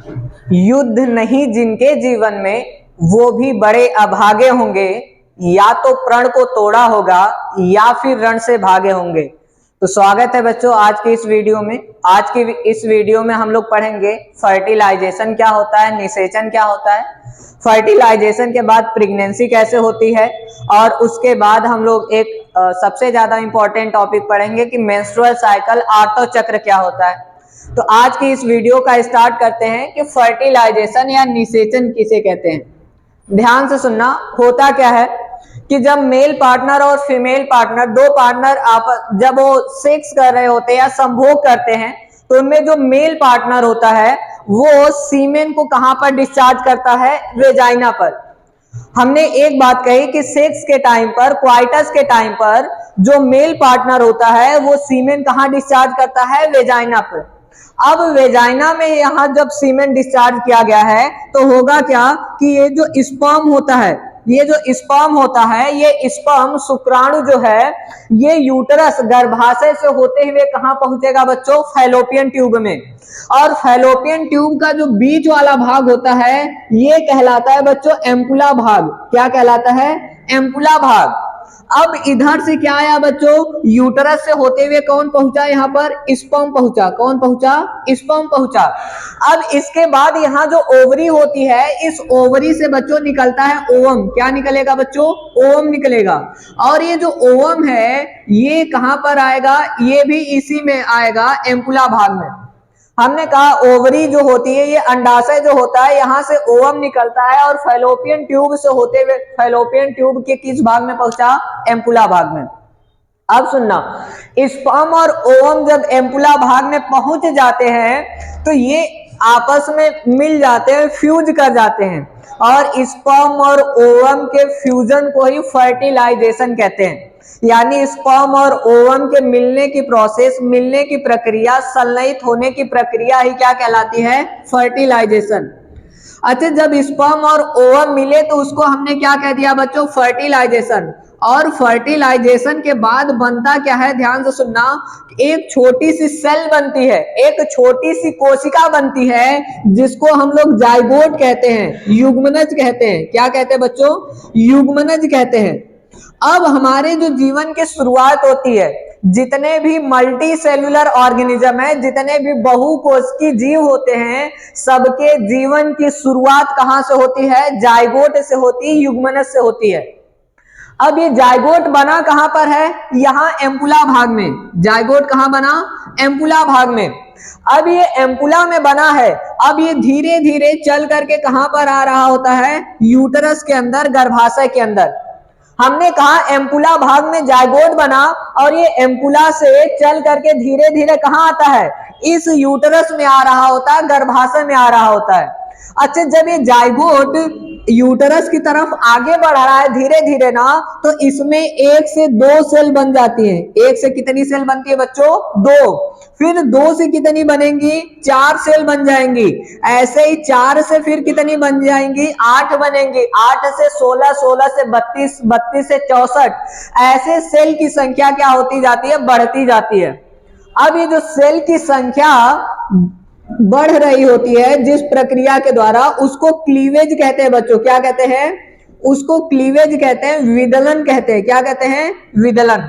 युद्ध नहीं जिनके जीवन में वो भी बड़े अभागे होंगे, या तो प्रण को तोड़ा होगा या फिर रण से भागे होंगे। तो स्वागत है बच्चों आज की इस वीडियो में। आज की इस वीडियो में हम लोग पढ़ेंगे फर्टिलाइजेशन क्या होता है, निषेचन क्या होता है, फर्टिलाइजेशन के बाद प्रेगनेंसी कैसे होती है, और उसके बाद हम लोग एक सबसे ज्यादा इंपॉर्टेंट टॉपिक पढ़ेंगे कि मेंस्ट्रुअल साइकिल आर्तव चक्र क्या होता है। तो आज की इस वीडियो का स्टार्ट करते हैं कि फर्टिलाइजेशन या निषेचन किसे कहते हैं। ध्यान से सुनना। होता क्या है कि जब मेल पार्टनर और फीमेल पार्टनर, दो पार्टनर जब वो सेक्स कर रहे होते हैं या संभोग करते हैं, तो उनमें जो मेल पार्टनर होता है वो सीमेन को कहां पर डिस्चार्ज करता है? वेजाइना पर। हमने एक बात कही कि सेक्स के टाइम पर, क्वाइटस के टाइम पर जो मेल पार्टनर होता है वो सीमेन कहां डिस्चार्ज करता है? वेजाइना पर। अब वेजाइना में यहां जब सीमेन डिस्चार्ज किया गया है तो होगा क्या कि ये जो स्पर्म होता है, ये जो स्पर्म होता है, ये स्पर्म शुक्राणु जो है ये यूटरस गर्भाशय से होते हुए कहां पहुंचेगा बच्चों? फैलोपियन ट्यूब में। और फैलोपियन ट्यूब का जो बीच वाला भाग होता है ये कहलाता है बच्चों एम्पुला भाग। क्या कहलाता है? एम्पुला भाग। अब इधर से क्या आया बच्चों? यूटरस से होते हुए कौन पहुंचा? यहाँ पर स्पर्म पहुंचा। कौन पहुंचा? स्पर्म पहुंचा। अब इसके बाद यहाँ जो ओवरी होती है, इस ओवरी से बच्चों निकलता है ओवम। क्या निकलेगा बच्चों? ओवम निकलेगा। और ये जो ओवम है ये कहां पर आएगा? ये भी इसी में आएगा, एम्पुला भाग में। हमने कहा ओवरी जो होती है, ये अंडाशय जो होता है, यहां से ओवम निकलता है और फैलोपियन ट्यूब से होते हुए फैलोपियन ट्यूब के किस भाग में पहुंचा? एम्पुला भाग में। अब सुनना, स्पर्म और ओवम जब एम्पुला भाग में पहुंच जाते हैं तो ये आपस में मिल जाते हैं, फ्यूज कर जाते हैं, और स्पर्म और ओवम के फ्यूजन को ही फर्टिलाइजेशन कहते हैं। यानी स्पर्म और ओवम के मिलने की प्रोसेस, मिलने की प्रक्रिया, संलयित होने की प्रक्रिया ही क्या कहलाती है? फर्टिलाइजेशन। अच्छा, जब स्पर्म और ओवम मिले तो उसको हमने क्या कह दिया बच्चों? फर्टिलाइजेशन। और फर्टिलाइजेशन के बाद बनता क्या है? ध्यान से सुनना। एक छोटी सी सेल बनती है, एक छोटी सी कोशिका बनती है जिसको हम लोग जाइगोट कहते हैं, युग्मनज कहते हैं। क्या कहते हैं बच्चों? युग्मनज कहते हैं। अब हमारे जो जीवन की शुरुआत होती है, जितने भी मल्टी सेल्यूलर ऑर्गेनिज्म है, जितने भी बहुकोशिकीय जीव होते हैं, सबके जीवन की शुरुआत कहां से होती है? जाइगोट से होती है, युग्मनज से होती है। अब ये जाइगोट बना कहां पर है? यहां एम्पुला भाग में। जाइगोट कहां बना? एम्पुला भाग में। अब ये एम्पुला में बना है, अब ये धीरे धीरे चल करके कहां पर आ रहा होता है? यूटरस के अंदर, गर्भाशय के अंदर। हमने कहा एम्पुला भाग में जाइगोट बना और ये एम्पुला से चल करके धीरे धीरे कहां आता है? इस यूटरस में आ रहा होता है, गर्भाशय में आ रहा होता है। अच्छा, जब ये जाइगोट यूटरस की तरफ आगे बढ़ रहा है धीरे धीरे ना, तो इसमें एक से दो सेल बन जाती है। एक से कितनी सेल बनती है बच्चों? दो। फिर दो से कितनी बनेंगी? चार सेल बन जाएंगी। ऐसे ही चार से फिर कितनी बन जाएंगी? आठ बनेंगी। 8 से 16, 16 से 32, 32 से 64, ऐसे सेल की संख्या क्या होती जाती है? बढ़ती जाती है। अब ये जो सेल की संख्या बढ़ रही होती है जिस प्रक्रिया के द्वारा, उसको क्लीवेज कहते हैं बच्चों। क्या कहते हैं? उसको क्लीवेज कहते हैं, विदलन कहते हैं। क्या कहते हैं? विदलन।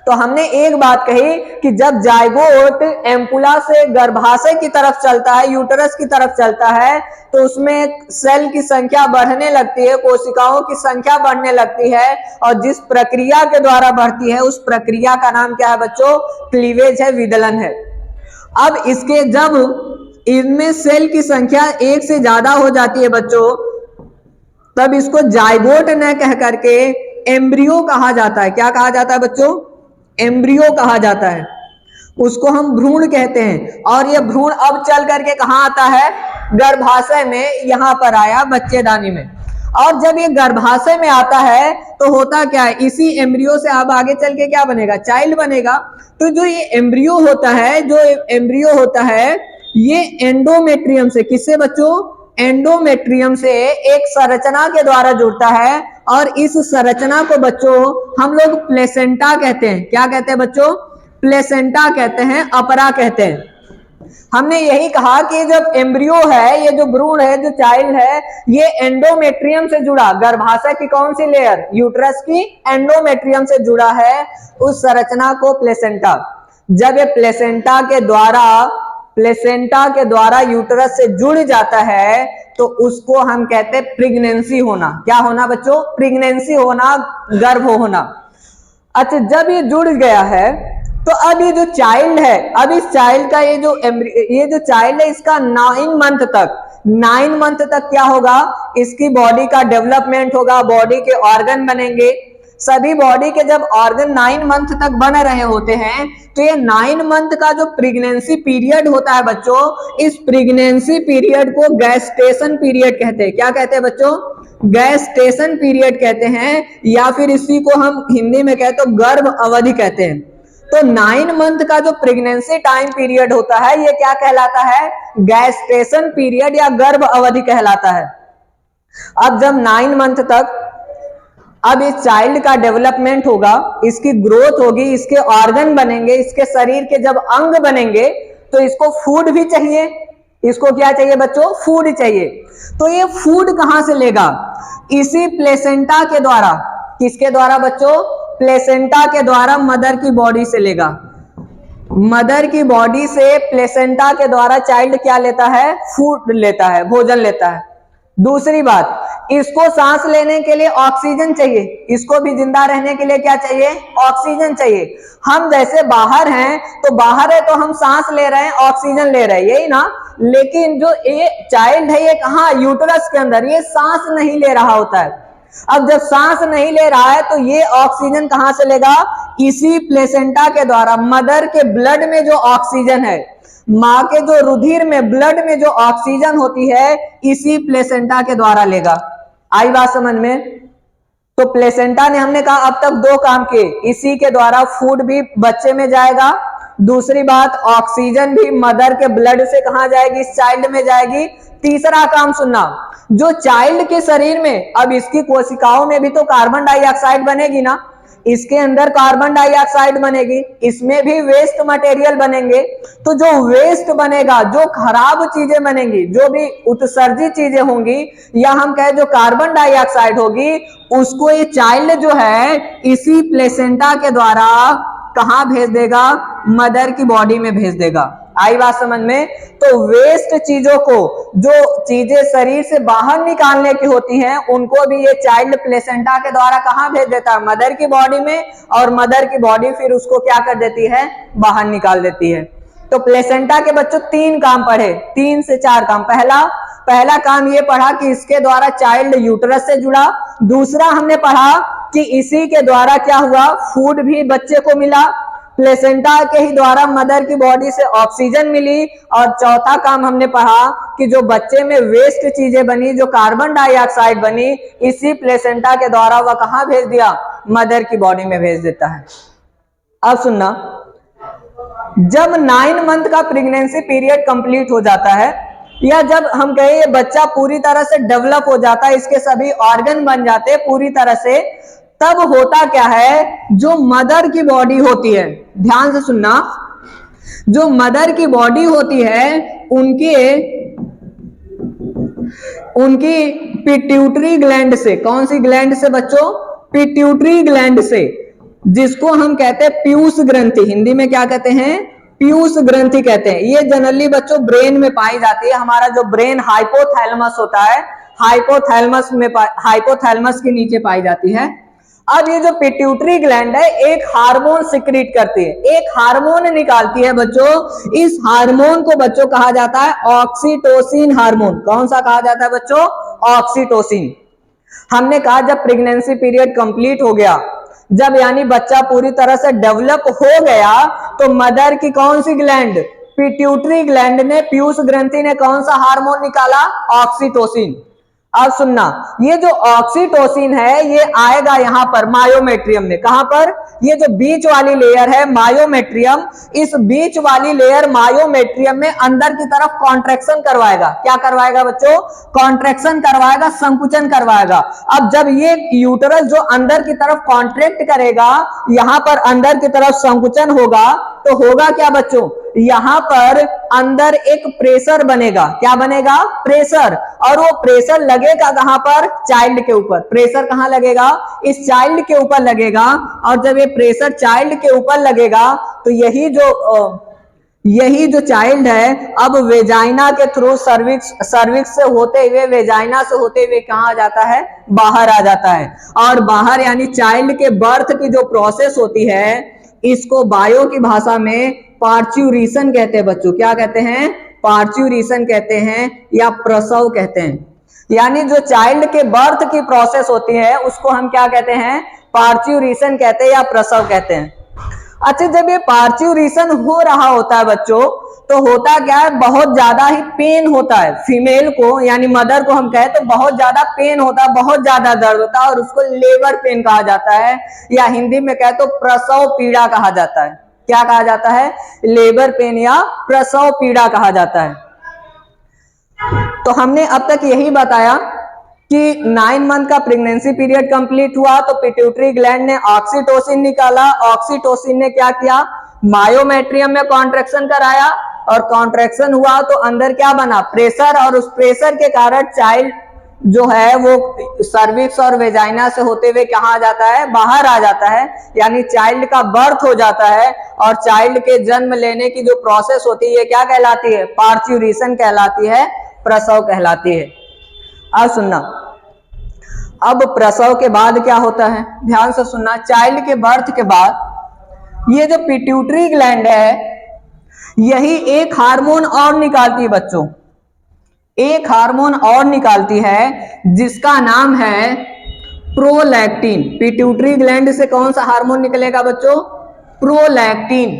तो हमने एक बात कही कि जब जाइगोट एम्पुला से गर्भाशय की तरफ चलता है, यूटरस की तरफ चलता है, तो उसमें सेल की संख्या बढ़ने लगती है, कोशिकाओं की संख्या बढ़ने लगती है, और जिस प्रक्रिया के द्वारा बढ़ती है उस प्रक्रिया का नाम क्या है बच्चों? क्लीवेज है, विदलन है। अब इसके जब इनमें सेल की संख्या एक से ज्यादा हो जाती है बच्चों, तब इसको जाइगोट न कह करके एम्ब्रियो कहा जाता है। क्या कहा जाता है बच्चों? एम्ब्रियो कहा जाता है। उसको हम भ्रूण कहते हैं। और ये भ्रूण अब चल करके कहां आता है? गर्भाशय में, यहां पर आया बच्चेदानी में। और जब ये गर्भाशय में आता है तो होता क्या है? इसी एम्ब्रियो से अब आगे चल के क्या बनेगा? चाइल्ड बनेगा। तो जो ये एम्ब्रियो होता है, जो एम्ब्रियो होता है, ये एंडोमेट्रियम से, किससे बच्चों? एंडोमेट्रियम से एक संरचना के द्वारा जुड़ता है, और इस संरचना को बच्चों हम लोग प्लेसेंटा कहते हैं। क्या कहते हैं बच्चों? प्लेसेंटा कहते हैं, अपरा कहते हैं। हमने यही कहा कि जब एम्ब्रियो है, ये जो भ्रूण है, जो चाइल्ड है, ये एंडोमेट्रियम से जुड़ा, गर्भाशय की कौन सी लेयर, यूट्रस की एंडोमेट्रियम से जुड़ा है, उस संरचना को प्लेसेंटा। जब ये प्लेसेंटा के द्वारा यूट्रस से जुड़ जाता है तो उसको हम कहते हैं प्रेगनेंसी होना। क्या होना बच्चों? प्रेगनेंसी होना, गर्भ होना। अच्छा, जब ये जुड़ गया है तो अब ये जो चाइल्ड है, अब इस चाइल्ड का ये जो चाइल्ड है, इसका 9 मंथ तक क्या होगा, इसकी बॉडी का डेवलपमेंट होगा, बॉडी के ऑर्गन बनेंगे। सभी बॉडी के जब ऑर्गन 9 मंथ तक बन रहे होते हैं तो ये 9 मंथ का जो प्रेगनेंसी पीरियड होता है बच्चों, इस प्रेगनेंसी पीरियड को गैस्टेशन पीरियड कहते हैं। क्या कहते हैं बच्चों? गैस्टेशन पीरियड कहते हैं, या फिर इसी को हम हिंदी में कहते हैं गर्भ अवधि कहते हैं। तो 9 मंथ का जो प्रेगनेंसी टाइम पीरियड होता है, ये क्या कहलाता है? गैस्टेशन पीरियड या गर्भ अवधि कहलाता है। अब जब 9 मंथ तक अब इस चाइल्ड का डेवलपमेंट होगा, इसकी ग्रोथ होगी, इसके ऑर्गन बनेंगे, इसके शरीर के जब अंग बनेंगे तो इसको फूड भी चाहिए। इसको क्या चाहिए बच्चों? फूड चाहिए। तो ये फूड कहां से लेगा? इसी प्लेसेंटा के द्वारा। किसके द्वारा बच्चों? प्लेसेंटा के द्वारा, मदर की बॉडी से लेगा। मदर की बॉडी से प्लेसेंटा के द्वारा चाइल्ड क्या लेता है? फूड लेता है, भोजन लेता है। दूसरी बात, इसको सांस लेने के लिए ऑक्सीजन चाहिए। इसको भी जिंदा रहने के लिए क्या चाहिए? ऑक्सीजन चाहिए। हम जैसे बाहर हैं तो बाहर है तो हम सांस ले रहे हैं, ऑक्सीजन ले रहे हैं, यही ना। लेकिन जो ये चाइल्ड है, ये कहाँ? यूट्रस के अंदर, ये सांस नहीं ले रहा होता है। अब जब सांस नहीं ले रहा है तो ये ऑक्सीजन कहां से लेगा? इसी प्लेसेंटा के द्वारा। मदर के ब्लड में जो ऑक्सीजन है, मां के जो रुधिर में, ब्लड में जो ऑक्सीजन होती है, इसी प्लेसेंटा के द्वारा लेगा। आई बात समझ में? तो प्लेसेंटा ने, हमने कहा अब तक 2 काम किए, इसी के द्वारा फूड भी बच्चे में जाएगा, दूसरी बात ऑक्सीजन भी मदर के ब्लड से कहां जाएगी? इस चाइल्ड में जाएगी। तीसरा काम सुनना, जो चाइल्ड के शरीर में, अब इसकी कोशिकाओं में भी तो कार्बन डाइऑक्साइड बनेगी ना, इसके अंदर कार्बन डाइऑक्साइड बनेगी, इसमें भी वेस्ट मटेरियल बनेंगे। तो जो वेस्ट बनेगा, जो खराब चीजें बनेंगी, जो भी उत्सर्जित चीजें होंगी, या हम कहें जो कार्बन डाइऑक्साइड होगी, उसको ये चाइल्ड जो है इसी प्लेसेंटा के द्वारा कहां भेज देगा? मदर की बॉडी में भेज देगा। आई बात समझ में? तो वेस्ट चीजों को, जो चीजें शरीर से बाहर निकालने की होती हैं, उनको भी ये चाइल्ड प्लेसेंटा के द्वारा कहां भेज देता है? मदर की बॉडी में, और मदर की बॉडी फिर उसको क्या कर देती है? बाहर निकाल देती है। तो प्लेसेंटा के बच्चों 3 काम पढ़े, 3 से 4 काम। पहला काम ये पढ़ा कि इसके द्वारा चाइल्ड यूट्रस से जुड़ा। दूसरा हमने पढ़ा कि इसी के द्वारा क्या हुआ? फूड भी बच्चे को मिला, प्लेसेंटा के ही द्वारा मदर की बॉडी से ऑक्सीजन मिली। और चौथा काम हमने पढ़ा कि जो बच्चे में वेस्ट चीजें बनी, जो कार्बन डाइऑक्साइड बनी, इसी प्लेसेंटा के द्वारा वह कहां भेज दिया? मदर की बॉडी में भेज देता है। अब सुनना, जब 9 मंथ का प्रेगनेंसी पीरियड कंप्लीट हो जाता है, या जब हम कहें ये बच्चा पूरी तरह से डेवलप हो जाता है, इसके सभी ऑर्गन बन जाते हैं पूरी तरह से, तब होता क्या है? जो मदर की बॉडी होती है, ध्यान से सुनना, जो मदर की बॉडी होती है, उनकी पिट्यूटरी ग्लैंड से, कौन सी ग्लैंड से बच्चों? पिट्यूटरी ग्लैंड से, जिसको हम कहते हैं पीयूष ग्रंथि। हिंदी में क्या कहते हैं? पीयूष ग्रंथि कहते हैं। ये जनरली बच्चों ब्रेन में पाई जाती है। हमारा जो ब्रेन हाइपोथैलेमस होता है, हाइपोथैलेमस के नीचे पाई जाती है। अब ये जो पिट्यूटरी ग्लैंड है, एक हार्मोन सिक्रीट करती है, एक हार्मोन निकालती है बच्चों। इस हार्मोन को बच्चों कहा जाता है ऑक्सीटोसिन हार्मोन। कौन सा कहा जाता है बच्चों? ऑक्सीटोसिन। हमने कहा जब प्रेगनेंसी पीरियड कंप्लीट हो गया, जब यानी बच्चा पूरी तरह से डेवलप हो गया, तो मदर की कौन सी ग्लैंड? पिट्यूटरी ग्लैंड ने, पीयूष ग्रंथि ने कौन सा हार्मोन निकाला? ऑक्सीटोसिन। अब सुनना, ये जो ऑक्सीटोसिन है, ये आएगा यहां पर मायोमेट्रियम में। कहां पर? ये जो बीच वाली लेयर है मायोमेट्रियम, इस बीच वाली लेयर मायोमेट्रियम में अंदर की तरफ कॉन्ट्रैक्शन करवाएगा। क्या करवाएगा बच्चों? कॉन्ट्रैक्शन करवाएगा, संकुचन करवाएगा। अब जब ये यूट्रस जो अंदर की तरफ कॉन्ट्रैक्ट करेगा, यहां पर अंदर की तरफ संकुचन होगा, तो होगा क्या बच्चों? यहाँ पर अंदर एक प्रेशर बनेगा। क्या बनेगा? प्रेशर। और वो प्रेशर लगेगा कहां पर? चाइल्ड के ऊपर। प्रेशर कहां लगेगा? इस चाइल्ड के ऊपर लगेगा। और जब ये प्रेशर चाइल्ड के ऊपर लगेगा तो यही जो चाइल्ड है अब वेजाइना के थ्रू सर्विक्स से होते हुए, वेजाइना से होते हुए कहां आ जाता है? बाहर आ जाता है। और बाहर यानी चाइल्ड के बर्थ की जो प्रोसेस होती है इसको बायो की भाषा में पार्च्यूरेशन कहते हैं बच्चों। क्या कहते हैं? पार्च्यूरेशन कहते हैं या प्रसव कहते हैं। यानी जो चाइल्ड के बर्थ की प्रोसेस होती है उसको हम क्या कहते हैं? पार्च्यूरेशन कहते हैं या प्रसव कहते हैं। अच्छा, जब ये पार्च्यूरेशन हो रहा होता है बच्चों तो होता क्या है? बहुत ज्यादा ही पेन होता है फीमेल को, यानी मदर को हम कहें तो बहुत ज्यादा पेन होता है, बहुत ज्यादा दर्द होता है और उसको लेबर पेन कहा जाता है, या हिंदी में कहे तो प्रसव पीड़ा कहा जाता है। क्या कहा जाता है? लेबर पेन या प्रसव पीड़ा कहा जाता है। तो हमने अब तक यही बताया कि 9 मंथ का प्रेगनेंसी पीरियड कंप्लीट हुआ तो पिट्यूटरी ग्लैंड ने ऑक्सीटोसिन निकाला। ऑक्सीटोसिन ने क्या किया? मायोमेट्रियम में कॉन्ट्रैक्शन कराया और कॉन्ट्रैक्शन हुआ तो अंदर क्या बना? प्रेशर। और उस प्रेशर के कारण चाइल्ड जो है वो सर्विक्स और वेजाइना से होते हुए कहां आ जाता है? बाहर आ जाता है। यानी चाइल्ड का बर्थ हो जाता है। और चाइल्ड के जन्म लेने की जो प्रोसेस होती है क्या कहलाती है? पार्च्यूरेशन कहलाती है, प्रसव कहलाती है। अब सुनना, अब प्रसव के बाद क्या होता है? ध्यान से सुनना। चाइल्ड के बर्थ के बाद ये जो पिट्यूटरी ग्लैंड है यही एक हार्मोन और निकालती है बच्चों, एक हार्मोन और निकालती है जिसका नाम है प्रोलैक्टिन। पिट्यूटरी ग्लैंड से कौन सा हार्मोन निकलेगा बच्चों? प्रोलैक्टिन।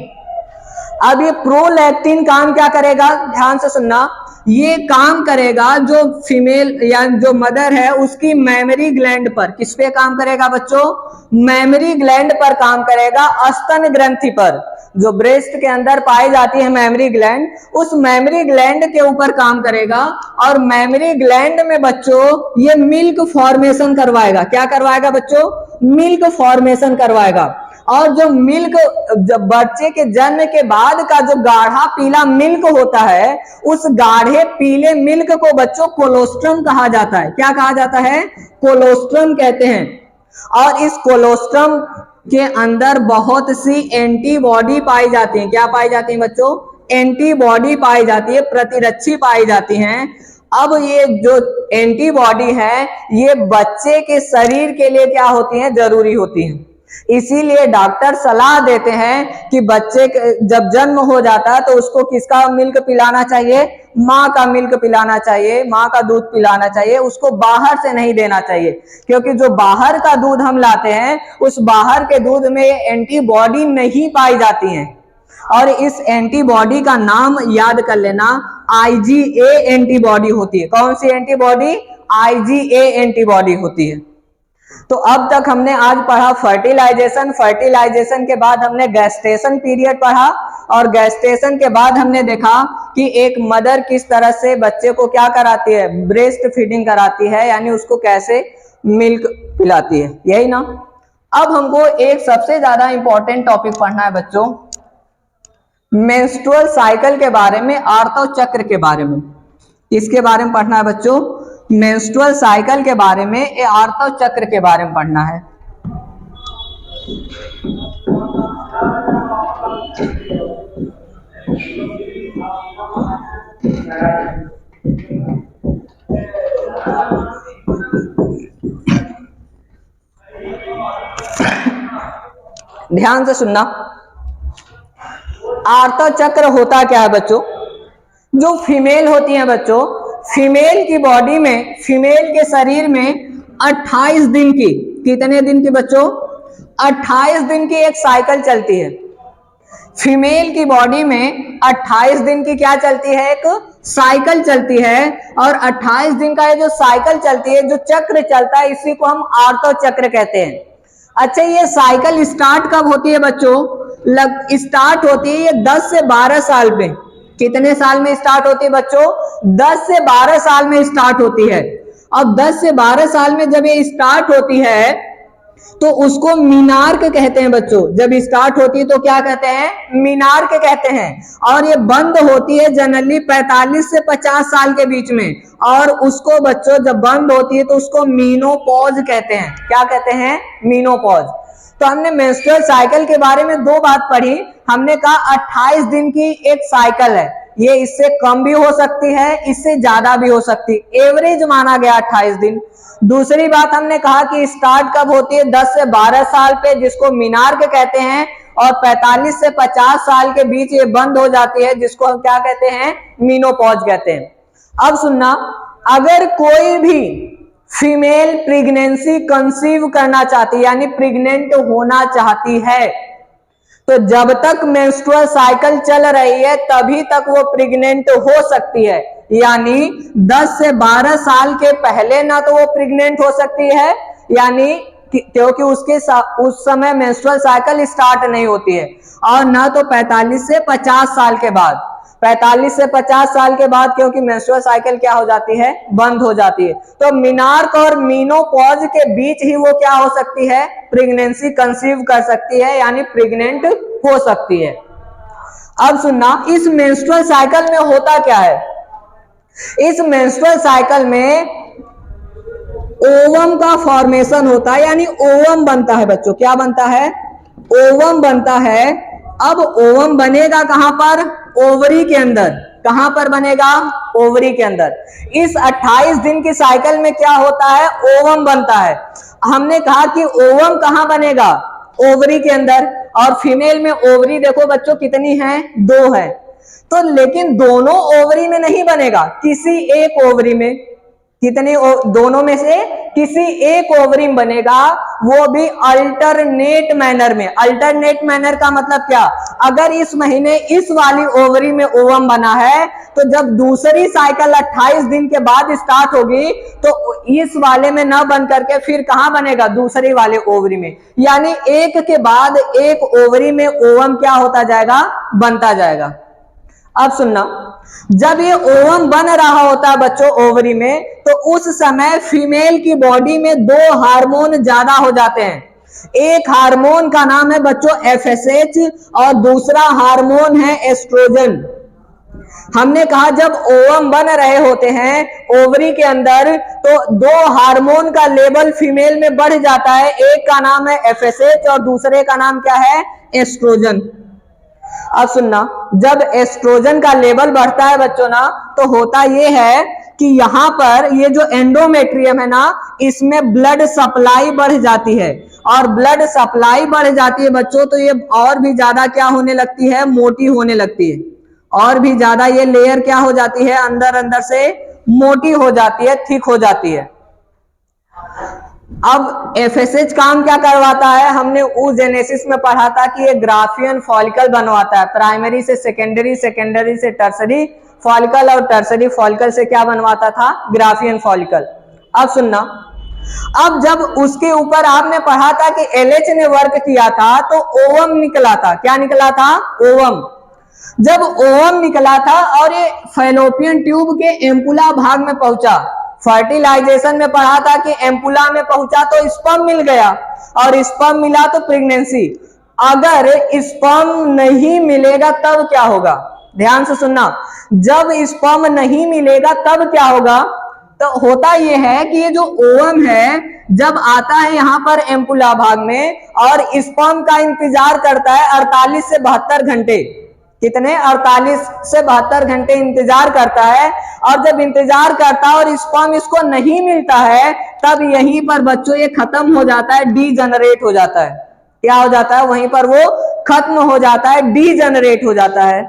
अब ये प्रोलैक्टिन काम क्या करेगा? ध्यान से सुनना। ये काम करेगा जो फीमेल या जो मदर है उसकी मेमोरी ग्लैंड पर। किस पे काम करेगा बच्चों? मेमोरी ग्लैंड पर काम करेगा, स्तन ग्रंथि पर। जो ब्रेस्ट के अंदर पाई जाती है मेमोरी ग्लैंड, उस मेमोरी ग्लैंड के ऊपर काम करेगा। और मेमोरी ग्लैंड में बच्चों ये मिल्क फॉर्मेशन करवाएगा। क्या करवाएगा बच्चों? मिल्क फॉर्मेशन करवाएगा। और जो मिल्क, जब बच्चे के जन्म के बाद का जो गाढ़ा पीला मिल्क होता है उस गाढ़े पीले मिल्क को बच्चों कोलोस्ट्रम कहा जाता है। क्या कहा जाता है? कोलोस्ट्रम कहते हैं। और इस कोलोस्ट्रम के अंदर बहुत सी एंटीबॉडी पाई जाती हैं। क्या पाई जाती हैं बच्चों? एंटीबॉडी पाई जाती है, प्रतिरक्षी पाई जाती हैं। अब ये जो एंटीबॉडी है ये बच्चे के शरीर के लिए क्या होती हैं? जरूरी होती हैं। इसीलिए डॉक्टर सलाह देते हैं कि बच्चे जब जन्म हो जाता है तो उसको किसका मिल्क पिलाना चाहिए? माँ का मिल्क पिलाना चाहिए, माँ का दूध पिलाना चाहिए। उसको बाहर से नहीं देना चाहिए, क्योंकि जो बाहर का दूध हम लाते हैं उस बाहर के दूध में एंटीबॉडी नहीं पाई जाती हैं। और इस एंटीबॉडी का नाम याद कर लेना, IgA एंटीबॉडी होती है। कौन सी एंटीबॉडी? IgA एंटीबॉडी होती है। तो अब तक हमने आज पढ़ा फर्टिलाइजेशन। फर्टिलाइजेशन के बाद हमने गैस्टेशन पीरियड पढ़ा और गैस्टेशन के बाद हमने देखा कि एक मदर किस तरह से बच्चे को क्या कराती है? ब्रेस्ट फीडिंग कराती है, यानी उसको कैसे मिल्क पिलाती है। यही ना। अब हमको एक सबसे ज्यादा इंपॉर्टेंट टॉपिक पढ़ना है बच्चों, मेंस्ट्रुअल साइकिल के बारे में, आर्तव चक्र के बारे में। इसके बारे में पढ़ना है बच्चों, मेंस्ट्रुअल साइकिल के बारे में, आर्तव चक्र के बारे में पढ़ना है। ध्यान से सुनना। आर्तव चक्र होता क्या है बच्चों? जो फीमेल होती है बच्चों, फीमेल की बॉडी में, फीमेल के शरीर में 28 दिन की, कितने दिन की बच्चों? 28 दिन की एक साइकिल चलती है। फीमेल की बॉडी में 28 दिन की क्या चलती है? एक साइकिल चलती है। और 28 दिन का ये जो साइकिल चलती है, जो चक्र चलता है, इसी को हम आर्तव चक्र कहते हैं। अच्छा, ये साइकिल स्टार्ट कब होती है बच्चों? स्टार्ट होती है ये 10 से 12 साल में। कितने साल में स्टार्ट होती है बच्चों? 10 से 12 साल में स्टार्ट होती है। अब 10 से 12 साल में जब ये स्टार्ट होती है तो उसको मीनार्क कहते हैं बच्चों। जब स्टार्ट होती है तो क्या कहते हैं? मीनार्क कहते हैं। और ये बंद होती है जनरली 45 से 50 साल के बीच में, और उसको बच्चों जब बंद होती है तो उसको मीनोपॉज कहते हैं। क्या कहते हैं? मीनोपॉज। तो हमने मेंस्ट्रुअल साइकिल के बारे में दो बात पढ़ी। हमने कहा 28 दिन की एक साइकिल है, ये इससे कम भी हो सकती है, इससे ज्यादा भी हो सकती है, एवरेज माना गया 28 दिन। दूसरी बात हमने कहा कि स्टार्ट कब होती है? 10 से 12 साल पे, जिसको मीनार्क कहते हैं, और 45 से 50 साल के बीच ये बंद हो जाती है, जिसको हम क्या कहते हैं? मीनोपॉज कहते हैं। अब सुनना, अगर कोई भी फीमेल प्रेगनेंसी कंसीव करना चाहती है, यानी प्रेग्नेंट होना चाहती है, तो जब तक मेंस्ट्रुअल साइकिल चल रही है तभी तक वो प्रेग्नेंट हो सकती है। यानी 10 से 12 साल के पहले ना तो वो प्रेग्नेंट हो सकती है, यानी क्योंकि उसके उस समय मेंस्ट्रुअल साइकिल स्टार्ट नहीं होती है, और ना तो 45 से 50 साल के बाद। 45 से 50 साल के बाद क्योंकि मेंस्ट्रुअल साइकिल क्या हो जाती है? बंद हो जाती है। तो मीनार्क और मीनोपॉज के बीच ही वो क्या हो सकती है? प्रेगनेंसी कंसीव कर सकती है, यानी प्रेग्नेंट हो सकती है। अब सुनना, इस मेंस्ट्रुअल साइकिल में होता क्या है? इस मेंस्ट्रुअल साइकिल में ओवम का फॉर्मेशन होता है, यानी ओवम बनता है बच्चों। क्या बनता है? ओवम बनता है। अब ओवम बनेगा कहां पर? ओवरी के अंदर। कहां पर बनेगा? ओवरी के अंदर। इस 28 दिन की साइकिल में क्या होता है? ओवम बनता है। हमने कहा कि ओवम कहां बनेगा? ओवरी के अंदर। और फीमेल में ओवरी देखो बच्चों कितनी है? 2 है। तो लेकिन दोनों ओवरी में नहीं बनेगा, किसी एक ओवरी में। कितने? दोनों में से किसी एक ओवरी में बनेगा, वो भी अल्टरनेट मैनर में। अल्टरनेट मैनर का मतलब क्या? अगर इस महीने इस वाली ओवरी में ओवम बना है, तो जब दूसरी साइकिल 28 दिन के बाद स्टार्ट होगी तो इस वाले में न बन करके फिर कहां बनेगा? दूसरी वाले ओवरी में। यानी एक के बाद एक ओवरी में ओवम क्या होता जाएगा? बनता जाएगा। अब सुनना, जब ये ओवम बन रहा होता है बच्चों ओवरी में, तो उस समय फीमेल की बॉडी में 2 हार्मोन ज्यादा हो जाते हैं। एक हार्मोन का नाम है बच्चों FSH, और दूसरा हार्मोन है एस्ट्रोजन। हमने कहा जब ओवम बन रहे होते हैं ओवरी के अंदर, तो 2 हार्मोन का लेवल फीमेल में बढ़ जाता है। एक का नाम है FSH और दूसरे का नाम क्या है? एस्ट्रोजन। अब सुनना, जब एस्ट्रोजन का लेवल बढ़ता है बच्चों ना, तो होता यह है कि यहां पर ये जो एंडोमेट्रियम है ना, इसमें ब्लड सप्लाई बढ़ जाती है। और ब्लड सप्लाई बढ़ जाती है बच्चों, तो ये और भी ज्यादा क्या होने लगती है? मोटी होने लगती है। और भी ज्यादा ये लेयर क्या हो जाती है? अंदर अंदर से मोटी हो जाती है, थिक हो जाती है। अब FSH काम क्या करवाता है? हमने oogenesis में पढ़ा था कि ये ग्राफियन फॉलिकल बनवाता है। प्राइमरी से सेकेंडरी, सेकेंडरी से टर्सरी फॉलिकल, और टर्सरी फॉलिकल से क्या बनवाता था? Graafian follicle. अब सुनना, अब जब उसके ऊपर आपने पढ़ा था कि LH ने वर्क किया था, तो ओवम निकला था। क्या निकला था? ओवम। जब ओवम निकला था और ये फैलोपियन ट्यूब के एम्पुला भाग में पहुंचा, फर्टिलाइजेशन में पढ़ा था कि एम्पुला में पहुंचा तो स्पर्म मिल गया, और स्पर्म मिला तो प्रेगनेंसी। अगर स्पर्म नहीं मिलेगा तब क्या होगा? ध्यान से सुनना, जब स्पर्म नहीं मिलेगा तब क्या होगा? तो होता यह है कि ये जो ओवम है जब आता है यहां पर एम्पुला भाग में, और स्पर्म का इंतजार करता है 48 से 72 घंटे। कितने? 48 से 72 घंटे इंतजार करता है। और जब इंतजार करता है और स्पर्म इसको नहीं मिलता है, तब यहीं पर बच्चों ये खत्म हो जाता है, डीजनरेट हो जाता है। क्या हो जाता है? वहीं पर वो खत्म हो जाता है, डीजनरेट हो जाता है।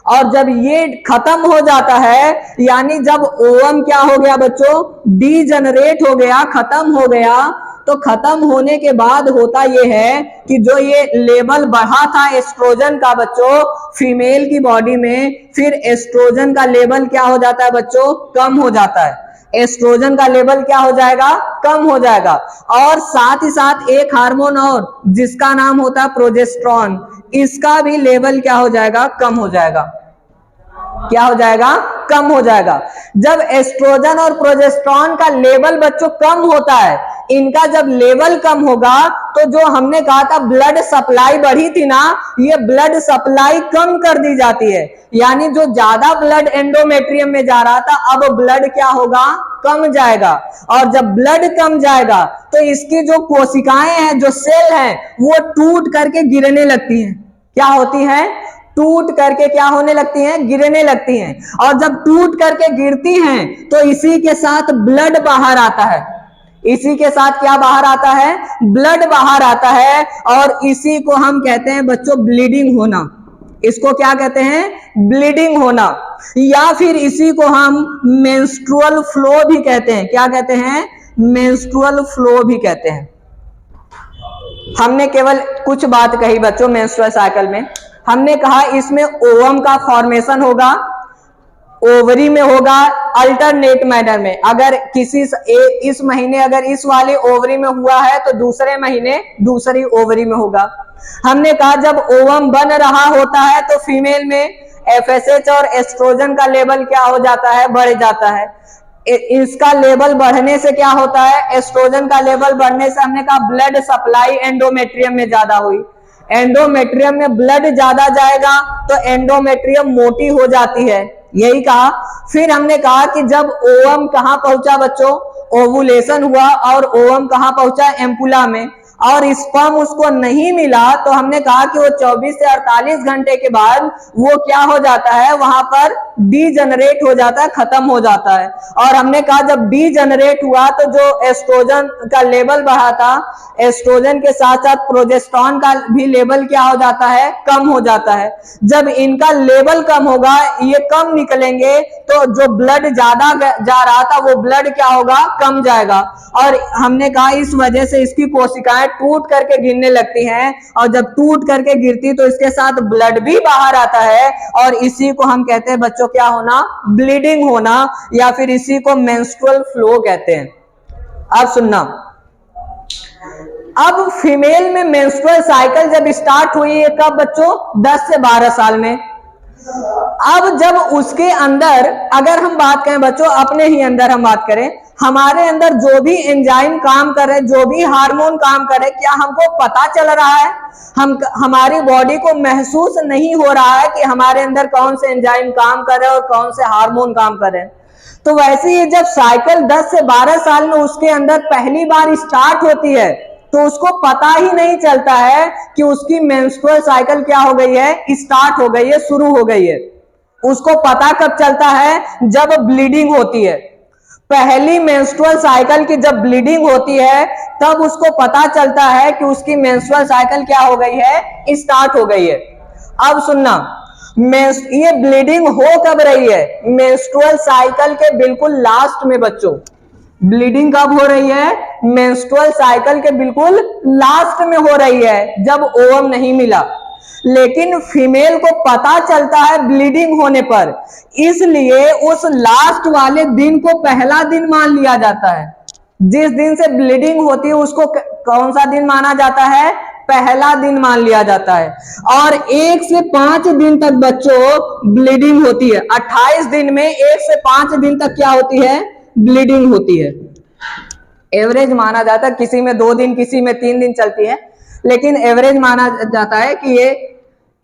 और जब ये खत्म हो जाता है, यानी जब ओवम क्या हो गया बच्चों? डीजनरेट हो गया, खत्म हो गया, तो खत्म होने के बाद होता यह है कि जो ये लेवल बढ़ा था एस्ट्रोजन का बच्चों फीमेल की बॉडी में, फिर एस्ट्रोजन का लेवल क्या हो जाता है बच्चों? कम हो जाता है। एस्ट्रोजन का लेवल क्या हो जाएगा? कम हो जाएगा। और साथ ही साथ एक हार्मोन और जिसका नाम होता है प्रोजेस्टेरॉन, इसका भी लेवल क्या हो जाएगा? कम हो जाएगा। क्या हो जाएगा? कम हो जाएगा। जब एस्ट्रोजन और प्रोजेस्टेरॉन का लेवल बच्चों कम होता है, इनका जब लेवल कम होगा तो जो हमने कहा था ब्लड सप्लाई बढ़ी थी ना, ये ब्लड सप्लाई कम कर दी जाती है। यानी जो ज्यादा ब्लड एंडोमेट्रियम में जा रहा था, अब ब्लड क्या होगा, कम जाएगा। और जब ब्लड कम जाएगा तो इसकी जो कोशिकाएं हैं, जो सेल हैं, वो टूट करके गिरने लगती हैं। क्या होती है, टूट करके क्या होने लगती हैं, गिरने लगती हैं। और जब टूट करके गिरती हैं तो इसी के साथ ब्लड बाहर आता है। इसी के साथ क्या बाहर आता है, ब्लड बाहर आता है। और इसी को हम कहते हैं बच्चों ब्लीडिंग होना। इसको क्या कहते हैं, ब्लीडिंग होना। या फिर इसी को हम मेंस्ट्रुअल फ्लो भी कहते हैं। क्या कहते हैं, मेंस्ट्रुअल फ्लो भी कहते हैं। हमने केवल कुछ बात कही बच्चों मेंस्ट्रुअल साइकिल में। हमने कहा इसमें ओवम का फॉर्मेशन होगा, ओवरी में होगा, अल्टरनेट मैनर में। अगर किसी इस महीने अगर इस वाले ओवरी में हुआ है तो दूसरे महीने दूसरी ओवरी में होगा। हमने कहा जब ओवम बन रहा होता है तो फीमेल में एफएसएच और एस्ट्रोजन का लेवल क्या हो जाता है, बढ़ जाता है। इसका लेवल बढ़ने से क्या होता है, एस्ट्रोजन का लेवल बढ़ने से हमने कहा ब्लड सप्लाई एंडोमेट्रियम में ज्यादा हुई। एंडोमेट्रियम में ब्लड ज्यादा जाएगा तो एंडोमेट्रियम मोटी हो जाती है, यही कहा। फिर हमने कहा कि जब ओवम कहां पहुंचा बच्चों, ओवुलेशन हुआ और ओवम कहां पहुंचा, एम्पुला में, और स्पर्म उसको नहीं मिला तो हमने कहा कि वो 24 से 48 घंटे के बाद वो क्या हो जाता है, वहां पर डीजनरेट हो जाता है, खत्म हो जाता है। और हमने कहा जब डीजनरेट हुआ तो जो एस्ट्रोजन का लेवल बढ़ा था, एस्ट्रोजन के साथ साथ प्रोजेस्टेरॉन का भी लेवल क्या हो जाता है, कम हो जाता है। जब इनका लेवल कम होगा, ये कम निकलेंगे, तो जो ब्लड ज्यादा जा रहा था वो ब्लड क्या होगा, कम जाएगा। और हमने कहा इस वजह से इसकी कोशिकाएं टूट करके गिरने लगती हैं। और जब टूट करके गिरती तो इसके साथ ब्लड भी बाहर आता है। और इसी को हम कहते हैं बच्चों क्या होना, ब्लीडिंग होना, या फिर इसी को मेंस्ट्रुअल फ्लो कहते हैं। अब सुनना, अब फीमेल में मेंस्ट्रुअल साइकिल जब स्टार्ट हुई है कब बच्चों, 10 से 12 साल में। अब जब उसके अंदर अगर हम बात करें बच्चों, अपने ही अंदर हम बात करें, हमारे अंदर जो भी एंजाइम काम कर रहे, जो भी हार्मोन काम कर रहे, क्या हमको पता चल रहा है, हमारी बॉडी को महसूस नहीं हो रहा है कि हमारे अंदर कौन से एंजाइम काम कर रहे हैं और कौन से हार्मोन काम कर रहे हैं। तो वैसे ही जब साइकिल 10 से 12 साल में उसके अंदर पहली बार स्टार्ट होती है तो उसको पता ही नहीं चलता है कि उसकी मेंस्ट्रुअल साइकिल क्या हो गई है, स्टार्ट हो गई है, शुरू हो गई है। उसको पता कब चलता है, जब ब्लीडिंग होती है। पहली मेंस्ट्रुअल साइकिल की जब ब्लीडिंग होती है तब उसको पता चलता है कि उसकी मेंस्ट्रुअल साइकिल क्या हो गई है, स्टार्ट हो गई है। अब सुनना, ये ब्लीडिंग हो कब रही है, मेंस्ट्रुअल साइकिल के बिल्कुल लास्ट में बच्चों। ब्लीडिंग कब हो रही है, मेंस्ट्रुअल साइकिल के बिल्कुल लास्ट में हो रही है, जब ओवम नहीं मिला। लेकिन फीमेल को पता चलता है ब्लीडिंग होने पर, इसलिए उस लास्ट वाले दिन को पहला दिन मान लिया जाता है। जिस दिन से ब्लीडिंग होती है उसको कौन सा दिन माना जाता है, पहला दिन मान लिया जाता है। और 1 से 5 दिन तक बच्चों ब्लीडिंग होती है। 28 दिन में 1 से 5 दिन तक क्या होती है, ब्लीडिंग होती है। एवरेज माना जाता है, किसी में 2 दिन, किसी में 3 दिन चलती है, लेकिन एवरेज माना जाता है कि ये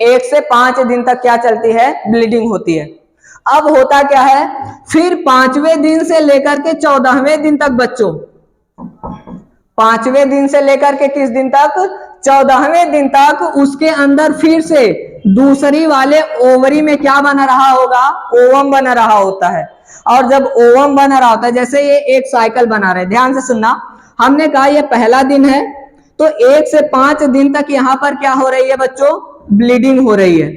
1 से 5 दिन तक क्या चलती है, ब्लीडिंग होती है। अब होता क्या है, फिर 5वें दिन से लेकर के 14वें दिन तक बच्चों, 5वें दिन से लेकर के किस दिन तक, 14वें दिन तक उसके अंदर फिर से दूसरी वाले ओवरी में क्या बना रहा होगा, ओवम बना रहा होता है। और जब ओवम बना रहा होता है, जैसे ये एक साइकिल बना रहे, ध्यान से सुनना, हमने कहा ये पहला दिन है तो 1 से 5 दिन तक यहां पर क्या हो रही है बच्चों, ब्लीडिंग हो रही है।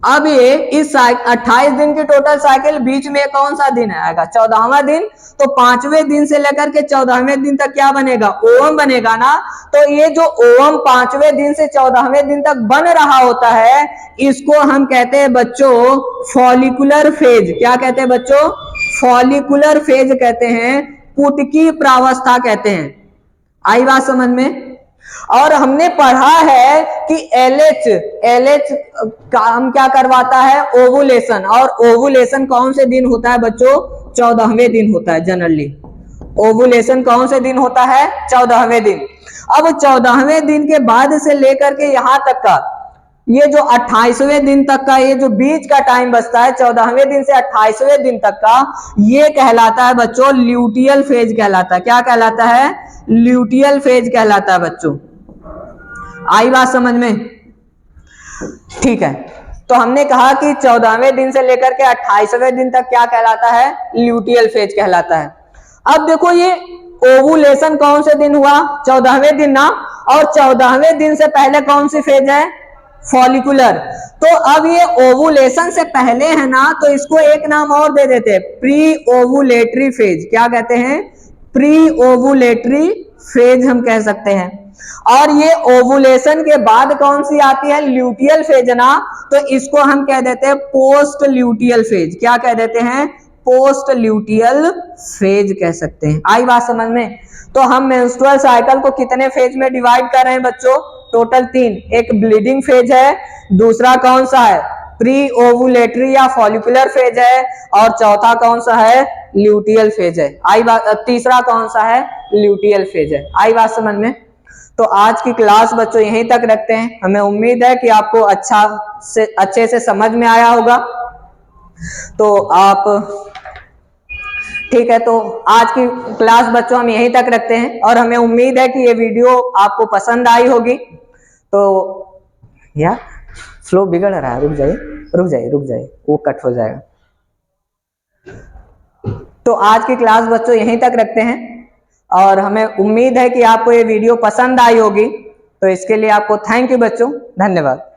अब ये इस 28 दिन की टोटल साइकिल, बीच में कौन सा दिन आएगा, 14वां दिन। तो 5वें दिन से लेकर के 14वें दिन तक क्या बनेगा, ओवम बनेगा ना। तो ये जो ओवम 5वें दिन से 14वें दिन तक बन रहा होता है, इसको हम कहते हैं बच्चों फॉलिकुलर फेज। क्या कहते हैं बच्चों, फॉलिकुलर फेज कहते हैं, पुटकी प्रावस्था कहते हैं। आई बात समझ में। और हमने पढ़ा है कि एलएच काम क्या करवाता है, ओवुलेशन। और ओवुलेशन कौन से दिन होता है बच्चों, 14वें दिन होता है जनरली। ओवुलेशन कौन से दिन होता है? 14वें दिन। अब 14वें दिन के बाद से लेकर के यहां तक का ये जो 28वें दिन तक का ये जो बीच का टाइम बचता है 14वें दिन से 28वें दिन तक का, ये कहलाता है बच्चों ल्यूटियल फेज कहलाता है। क्या कहलाता है? ल्यूटियल फेज कहलाता है बच्चों। आई बात समझ में? ठीक है, तो हमने कहा कि 14वें दिन से लेकर के 28वें दिन तक क्या कहलाता है? ल्यूटियल फेज कहलाता है। अब देखो ये ओवुलेशन कौन से दिन हुआ? 14वें दिन ना, और 14वें दिन से पहले कौन सी फेज है? फॉलिकुलर। तो अब ये ओवुलेशन से पहले है ना, तो इसको एक नाम और दे देते हैं, प्री ओवुलेटरी फेज। क्या कहते हैं? प्री ओवुलेटरी फेज हम कह सकते हैं। और ये ओवुलेशन के बाद कौन सी आती है? ल्यूटियल फेज ना, तो इसको हम कह देते हैं पोस्ट ल्यूटियल फेज। क्या कह देते हैं? पोस्ट ल्यूटियल फेज कह सकते हैं। आई बात समझ में? तो हम मेंस्ट्रुअल साइकिल को कितने फेज में डिवाइड कर रहे हैं बच्चों? टोटल 3। एक ब्लीडिंग फेज है, दूसरा कौन सा है? प्री ओवुलेटरी या फॉलिकुलर फेज है, और चौथा कौन सा है? ल्यूटियल फेज है। आई बात, तीसरा कौन सा है? ल्यूटियल फेज है। आई बात समझ में? तो आज की क्लास बच्चों यहीं तक रखते हैं। हमें उम्मीद है कि आपको अच्छे से समझ में आया होगा। तो आप ठीक है, तो आज की क्लास बच्चों हम यहीं तक रखते हैं, और हमें उम्मीद है कि ये वीडियो आपको पसंद आई होगी। तो यार फ्लो बिगड़ रहा है, रुक जाइए, वो कट हो जाएगा। तो आज की क्लास बच्चों यहीं तक रखते हैं, और हमें उम्मीद है कि आपको ये वीडियो पसंद आई होगी। तो इसके लिए आपको थैंक यू बच्चों, धन्यवाद।